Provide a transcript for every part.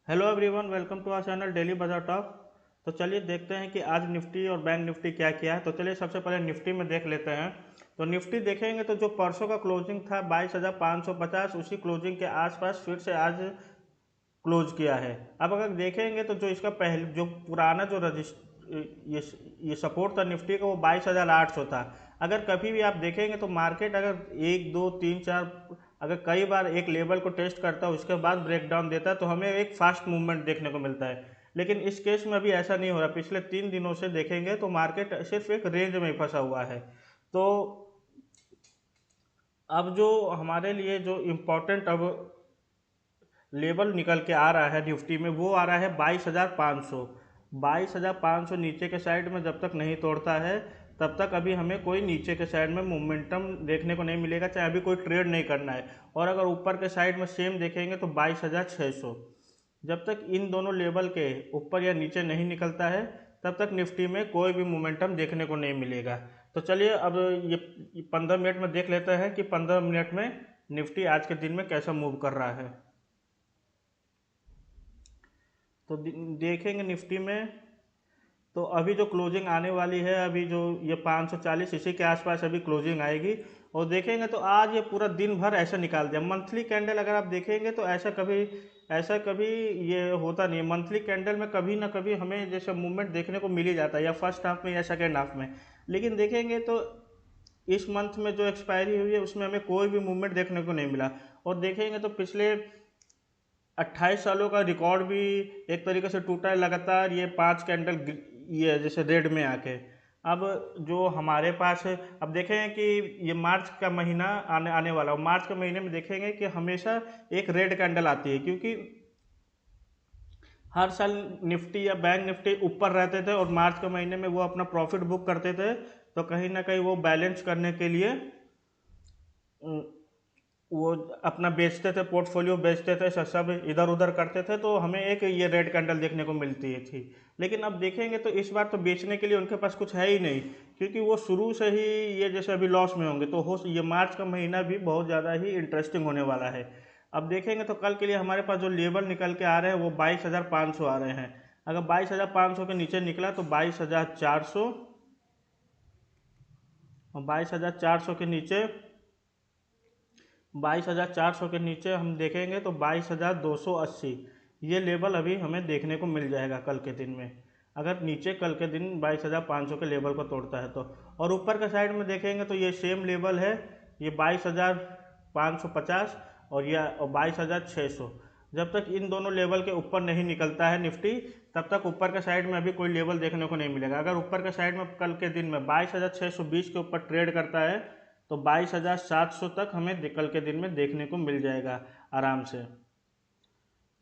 Hello everyone, welcome to our channel daily bazaar talk. तो चलिए देखते हैं कि आज निफ्टी और बैंक निफ्टी क्या किया है। तो चलिए सबसे पहले निफ्टी में देख लेते हैं। तो निफ्टी देखेंगे तो जो परसों का क्लोजिंग था 22,550, उसी क्लोजिंग के आसपास फिर से आज क्लोज किया है। अब अगर देखेंगे तो जो इसका पहले जो पुराना जो ये ये सपोर्ट था निफ्टी का, वो 22,800 था। अगर कभी भी आप देखेंगे तो मार्केट अगर एक दो तीन चार अगर कई बार एक लेवल को टेस्ट करता है उसके बाद ब्रेक डाउन देता है तो हमें एक फास्ट मूवमेंट देखने को मिलता है। लेकिन इस केस में अभी ऐसा नहीं हो रहा। पिछले 3 दिनों से देखेंगे तो मार्केट सिर्फ एक रेंज में फंसा हुआ है। तो अब जो हमारे लिए जो इम्पोर्टेंट अब लेवल निकल के आ रहा है निफ्टी में, वो आ रहा है 22,500। 22,500 नीचे के साइड में जब तक नहीं तोड़ता है तब तक अभी हमें कोई नीचे के साइड में मोमेंटम देखने को नहीं मिलेगा, चाहे अभी कोई ट्रेड नहीं करना है। और अगर ऊपर के साइड में सेम देखेंगे तो 22,600। जब तक इन दोनों लेवल के ऊपर या नीचे नहीं निकलता है तब तक निफ्टी में कोई भी मोमेंटम देखने को नहीं मिलेगा। तो चलिए अब ये 15 मिनट में देख लेते हैं कि 15 मिनट में निफ्टी आज के दिन में कैसा मूव कर रहा है। तो देखेंगे निफ्टी में तो अभी जो क्लोजिंग आने वाली है, अभी जो ये 540 इसी के आसपास अभी क्लोजिंग आएगी। और देखेंगे तो आज ये पूरा दिन भर ऐसा निकाल दिया। मंथली कैंडल अगर आप देखेंगे तो ऐसा कभी ये होता नहीं है। मंथली कैंडल में कभी ना कभी हमें जैसे मूवमेंट देखने को मिल ही जाता है, या फर्स्ट हाफ में या सेकेंड हाफ में। लेकिन देखेंगे तो इस मंथ में जो एक्सपायरी हुई है उसमें हमें कोई भी मूवमेंट देखने को नहीं मिला। और देखेंगे तो पिछले 28 सालों का रिकॉर्ड भी एक तरीके से टूटा है लगातार, ये 5 कैंडल ये जैसे रेड में आके। अब जो हमारे पास है, अब देखेंगे कि ये मार्च का महीना आने आने वाला है। मार्च के महीने में देखेंगे कि हमेशा एक रेड कैंडल आती है, क्योंकि हर साल निफ्टी या बैंक निफ्टी ऊपर रहते थे और मार्च के महीने में वो अपना प्रॉफिट बुक करते थे। तो कहीं ना कहीं वो बैलेंस करने के लिए वो अपना बेचते थे, पोर्टफोलियो बेचते थे, सब इधर उधर करते थे, तो हमें एक ये रेड कैंडल देखने को मिलती थी। लेकिन अब देखेंगे तो इस बार तो बेचने के लिए उनके पास कुछ है ही नहीं, क्योंकि वो शुरू से ही ये जैसे अभी लॉस में होंगे। तो हो ये मार्च का महीना भी बहुत ज़्यादा ही इंटरेस्टिंग होने वाला है। अब देखेंगे तो कल के लिए हमारे पास जो लेवल निकल के आ रहे हैं वो 22,500 आ रहे हैं। अगर 22,500 के नीचे निकला तो 22,400, और 22,400 के नीचे 22,400 के नीचे हम देखेंगे तो 22,280, ये लेवल अभी हमें देखने को मिल जाएगा कल के दिन में, अगर नीचे कल के दिन 22,500 के लेवल को तोड़ता है तो। और ऊपर के साइड में देखेंगे तो ये सेम लेवल है, ये 22,550 और यह 22,600। जब तक इन दोनों लेवल के ऊपर नहीं निकलता है निफ्टी तब तक ऊपर के साइड में अभी कोई लेवल देखने को नहीं मिलेगा। अगर ऊपर के साइड में कल के दिन में 22,620 के ऊपर ट्रेड करता है तो 22,700 तक हमें कल के दिन में देखने को मिल जाएगा आराम से।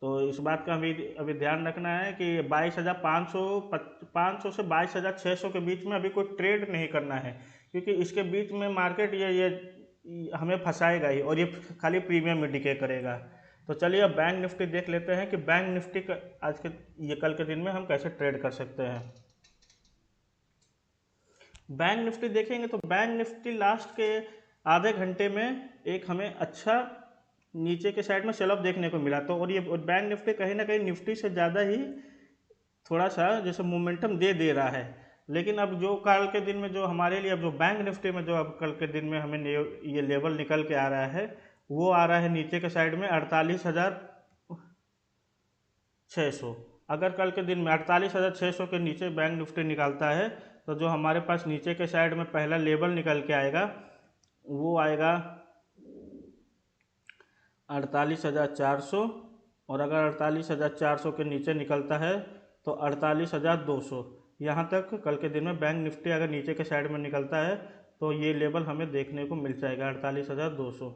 तो इस बात का अभी अभी ध्यान रखना है कि 22,500 500 से 22,600 के बीच में अभी कोई ट्रेड नहीं करना है, क्योंकि इसके बीच में मार्केट ये हमें फंसाएगा ही, और ये खाली प्रीमियम में डिके करेगा। तो चलिए अब बैंक निफ्टी देख लेते हैं कि बैंक निफ्टी का आज के ये कल के दिन में हम कैसे ट्रेड कर सकते हैं। बैंक निफ्टी देखेंगे तो बैंक निफ्टी लास्ट के आधे घंटे में एक हमें अच्छा नीचे के साइड में सेल ऑफ देखने को मिला। तो और ये बैंक निफ्टी कहीं ना कहीं निफ्टी से ज़्यादा ही थोड़ा सा जैसे मोमेंटम दे रहा है। लेकिन अब जो कल के दिन में जो हमारे लिए अब जो बैंक निफ्टी में जो अब कल के दिन में हमें ये लेवल निकल के आ रहा है, वो आ रहा है नीचे के साइड में 48,600। अगर कल के दिन में 48,600 के नीचे बैंक निफ्टी निकालता है तो जो हमारे पास नीचे के साइड में पहला लेवल निकल के आएगा वो आएगा 48,400। और अगर 48,400 के नीचे निकलता है तो 48,200। यहाँ तक कल के दिन में बैंक निफ्टी अगर नीचे के साइड में निकलता है तो ये लेवल हमें देखने को मिल जाएगा 48,200।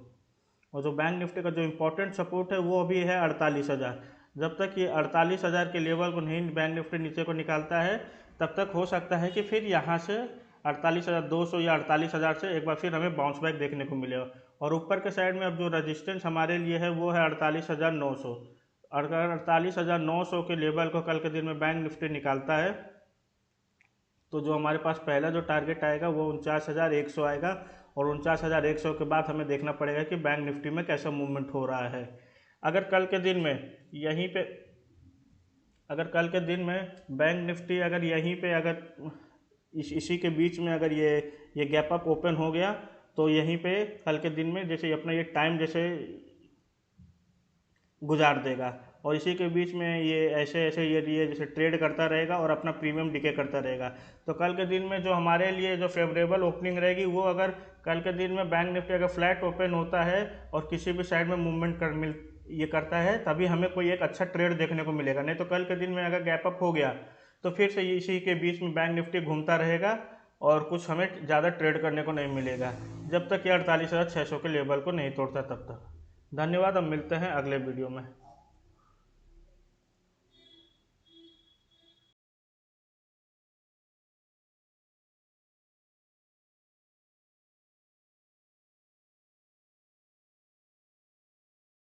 और जो बैंक निफ्टी का जो इम्पोर्टेंट सपोर्ट है वो अभी है 48,000। जब तक ये 48,000 के लेवल को नहीं बैंक निफ्टी नीचे को निकालता है तब तक हो सकता है कि फिर यहाँ से 48,200 या 48,000 से एक बार फिर हमें बाउंस बैक देखने को मिलेगा। और ऊपर के साइड में अब जो रजिस्टेंस हमारे लिए है वो है 48,900। और अगर 48,900 के लेवल को कल के दिन में बैंक निफ्टी निकालता है तो जो हमारे पास पहला जो टारगेट आएगा वो 49,100 आएगा। और 49,100 के बाद हमें देखना पड़ेगा कि बैंक निफ्टी में कैसा मूवमेंट हो रहा है। अगर कल के दिन में यहीं पे अगर कल के दिन में बैंक निफ्टी अगर यहीं पे अगर इसी के बीच में अगर ये गैप अप ओपन हो गया तो यहीं पे कल के दिन में जैसे अपना ये टाइम जैसे गुजार देगा, और इसी के बीच में ये ऐसे ऐसे ये जैसे ट्रेड करता रहेगा और अपना प्रीमियम डिके करता रहेगा। तो कल के दिन में जो हमारे लिए जो फेवरेबल ओपनिंग रहेगी वो, अगर कल के दिन में बैंक निफ्टी अगर फ्लैट ओपन होता है और किसी भी साइड में मूवमेंट ये करता है, तभी हमें कोई एक अच्छा ट्रेड देखने को मिलेगा। नहीं तो कल के दिन में अगर गैप अप हो गया तो फिर से इसी के बीच में बैंक निफ्टी घूमता रहेगा और कुछ हमें ज़्यादा ट्रेड करने को नहीं मिलेगा, जब तक ये 48,600 के लेवल को नहीं तोड़ता तब तक। धन्यवाद, अब मिलते हैं अगले वीडियो में।